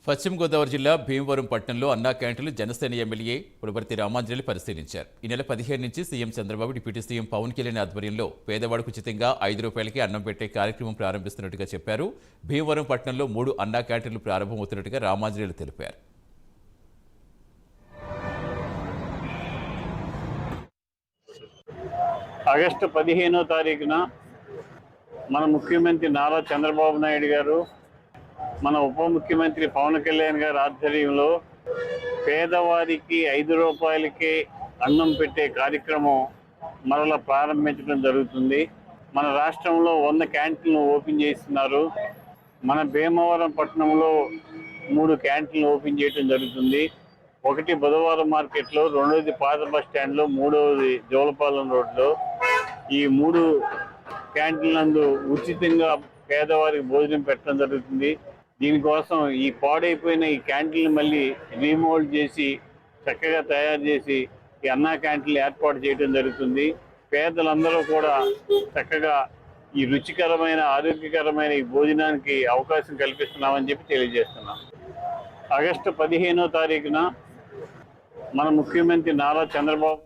పశ్చిమ గోదావరి జిల్లా భీమవరం పట్టణంలో అన్నా క్యాంటీన్లు జనసేన ఎమ్మెల్యే పులపర్తి రామాంజనేయులు పరిశీలించారు. ఈ నెల 15 నుంచి CM Chandrababu, deputy CM Pavan Kalyan ఆధ్వర్యంలో పేదవాడికి ఉచితంగా ₹5కి అన్నం పెట్టే కార్యక్రమం ప్రారంభిస్తున్నట్టుగా చెప్పారు. భీమవరం పట్టణంలో 3 అన్నా క్యాంటీన్లు ప్రారంభమవుతున్నట్టుగా రామాంజనేయులు తెలిపారు. ఆగస్టు 15వ తారీఖున మన ముఖ్యమంత్రి నారా చంద్రబాబు నాయుడు గారు, మన ఉప ముఖ్యమంత్రి పవన్ కళ్యాణ్ గారి ఆధ్వర్యంలో పేదవారికి ₹5కే అన్నం పెట్టే కార్యక్రమం మరలా ప్రారంభించడం జరుగుతుంది. మన రాష్ట్రంలో 100 క్యాంటీన్లు ఓపెన్ చేస్తున్నారు. మన భీమవరం పట్టణంలో 3 క్యాంటీన్లు ఓపెన్ చేయడం జరుగుతుంది. ఒకటి బుధవారం మార్కెట్లో, రెండోది పాత బస్ స్టాండ్లో, మూడవది జోలపాలెం రోడ్లో. ఈ 3 క్యాంటీన్లందు ఉచితంగా పేదవారికి భోజనం పెట్టడం జరుగుతుంది. దీనికోసం ఈ పాడైపోయిన ఈ క్యాంటీన్లు మళ్ళీ రీమోల్డ్ చేసి చక్కగా తయారు చేసి ఈ అన్నా క్యాంటీన్లు ఏర్పాటు చేయడం జరుగుతుంది. పేదలందరూ కూడా చక్కగా ఈ రుచికరమైన, ఆరోగ్యకరమైన ఈ భోజనానికి అవకాశం కల్పిస్తున్నామని చెప్పి తెలియజేస్తున్నాం. ఆగస్టు 15వ తారీఖున మన ముఖ్యమంత్రి నారా చంద్రబాబు